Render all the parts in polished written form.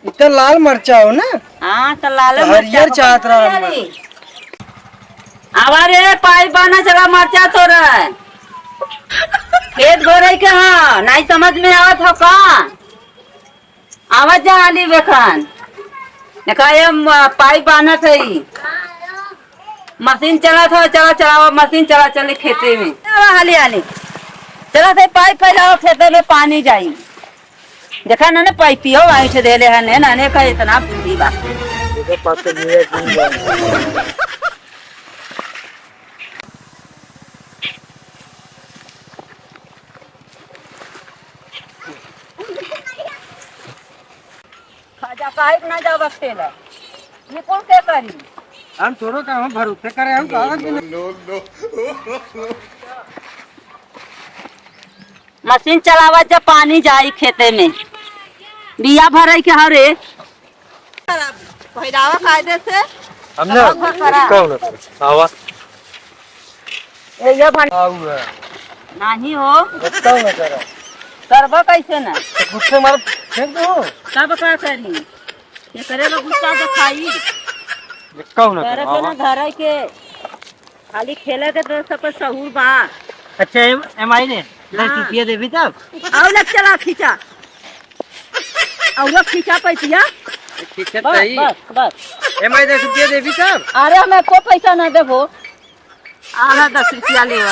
इतना लाल मरचा हो ना। हाँ तो लाल हरियर चाहत रहा हम। आवारे पाइप बाना चला मरचा तो रहा है खेत गोरे के। हाँ नहीं समझ में आवत हो का आवाज जा आली बेखान देखा ये पाइप बाना था मशीन चला था चला चलावा मशीन चला चले खेते में हाली हाली चला थे पाइप फैलाओ खेते में पानी जाई देखा ना पाइप पियो आई दे ले हने ना का इतना बुद्धि बा खाजा पाइप ना जा बक्से ले ये कौन के करी हम तोरो का हम भरोसे करे हम कागज भी मशीन चलावा जब पानी जाई खेते में बिया भरे के हरे पहिरावा कायदे से हमने कौन आवा ये भन आऊ नहीं हो बताओ ना जरा करबा कैसे ना गुस्से मार फेंक दो तब का करी ये करेगा गुस्सा तो खाई कौन करे के ना धरे के खाली खेले के तो सब सहूर बा। अच्छा एम आई ने रुपया देबी तब आओ लग चला खींचा और खींचा पैसा ठीक है बस सही बस बस एम आई 10 रुपया देबी तब। अरे मैं को पैसा ना देबो आधा 10 रुपया लेवा।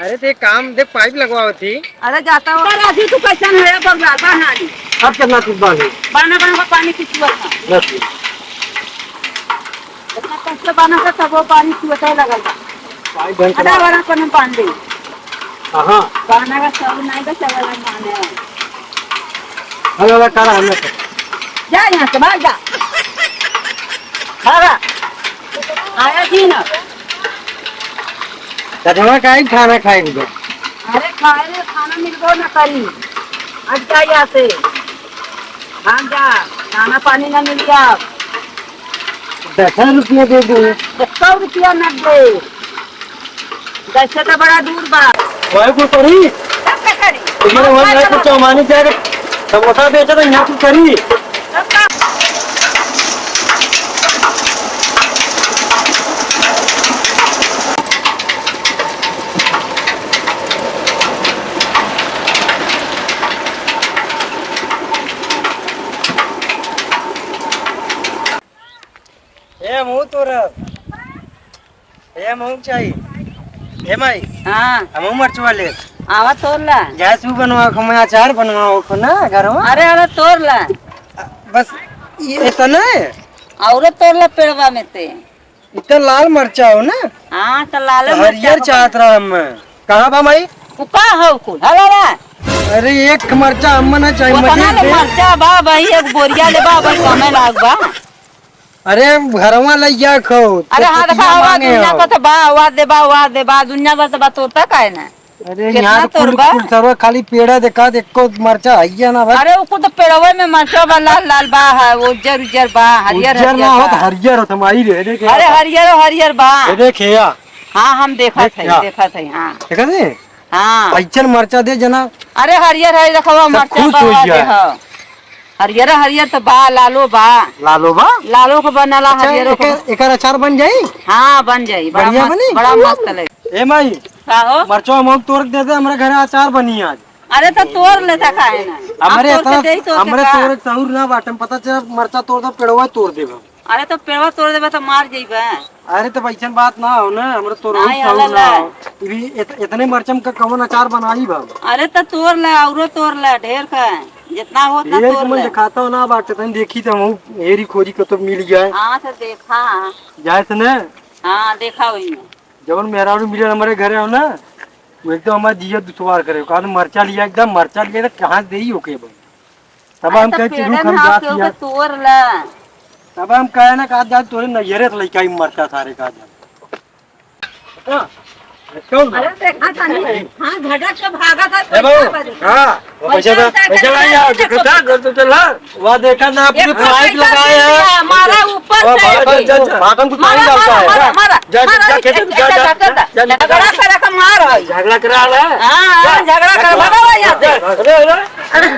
अरे ते काम दे पाइप लगवाओ थी। अरे जाता हूँ राजी तू कैसा है बगला बहानी अब कितना कुछ बाकी बना बना पानी खींचुआ था बस इतना कष्ट बना था तब वो पानी चुआ लगल था पाइप बंद आधा करा बड़ा पन पानी हां बना का सब नहीं का चला माने हेलो करा हमने जा यहाँ से भाग जा भागा आया जी ना कटवा काई खाना खाएंगे तो अरे खाए खाना मिलबो ना करी आज क्या यहाँ से भाग जा खाना पानी ना मिल गया 10 रुपया दे दो 100 रुपया न दे 10 से तो बड़ा दूर बा वही को करी सब का करी तुम्हारे वहां नहीं कुछ चौमानी से समोसा बेचा तो यहाँ कुछ करी सब का ए मुंह तोरा ए मुंह चाहिए ए माई हाँ हम मरचवा ले आवा तोड़ ला गैस भी बनवाओ खो मैं अचार बनवाओ खो ना घर में अरे अरे तोड़ ला बस ये इतना है और तोड़ ला पेड़वा में ते इतना लाल मरचा हो ना। हाँ तो लाल हरियर चाहत रहा हम कहाँ बा माई उका हो कुल हला ला अरे एक मरचा हम ना चाहिए वो तना ले मुझे मरचा बा भाई एक बोरिया ले बा भाई कमे लाग बा अरे घरवा ले जा खो अरे हाँ देखा आवाज दुनिया का तो बा आवाज दे बा दुनिया का तो बा तोड़ता का है ना अरे कितना यहाँ तोड़ कुल बा? कुल सर्व खाली पेड़ा देखा देखो मरचा है ना बस अरे उको तो पेड़वे में मरचा बा लाल लाल बा है उज्जर उज्जर बा हरियर उज्जर ना हरियर हो बा। हरियर हो तुम्हारी रे देखे अरे हरियर हरियर बा देखे या हाँ हम देखा थे देख, देखा थे हाँ देखा दे हाँ ऐचन मरचा दे जना अरे हरियर है देखो मरचा खुश बा हो जाए। देखो हरियर हरियर तो बा लालो बा लालो बा लालो को बनाला हरियर को एक अचार बन जाई हाँ बन जाई बढ़िया बनी? बड़ा मस्त लगे ए माई का हो मरचो हम तोड़ दे दे हमारे घर अचार बनी आज अरे तो तोड़ लेता का है ना हमारे हम तोड़ के देई तो हमारे का? तोड़ सहूर ना बाटम पता चला मरचा तोड़ दो पेड़वा तोड़ देबो। अरे तो पेड़वा तोड़ देबे तो मार जइबे अरे तो वैसन बात ना हो ना हमरे तोड़ नहीं, सहूर अलग ना है। हो इभी इतने मरचम का कवन अचार बनाई बा अरे तो तोड़ ले औरो तोड़ ले ढेर का है। जितना हो उतना ये तोड़ मन ले दिखाता हो ना बाटे तन देखी तो हम हेरी खोजी को तो मिल जाए हाँ तो देखा जाए तो ना हाँ देखा वही में जब मेहरारू मिले हमारे घरे हो ना वो एकदम हमारा जिया दुश्वार करे कहा मरचा लिया एकदम मरचा लिया तो कहाँ दे ही ओके भाई तब हम कहे कि रुक हम जात लिया तोड़ ले तब हम कहे ना कहा जा तोरे नजरे तो लइका ही मरचा सारे कहा जा कौन अरे देखा था नहीं हाँ झटक से भागा था ए बाबू हां पैसा ला यार देखा घर तो चला वहां देखा ना आपने पाइप लगाया है हमारा ऊपर से भागम कुछ नहीं डालता है जा जा खेत जा झगड़ा करा का मार है झगड़ा करा रहा है हाँ झगड़ा कर भगा यहाँ से अरे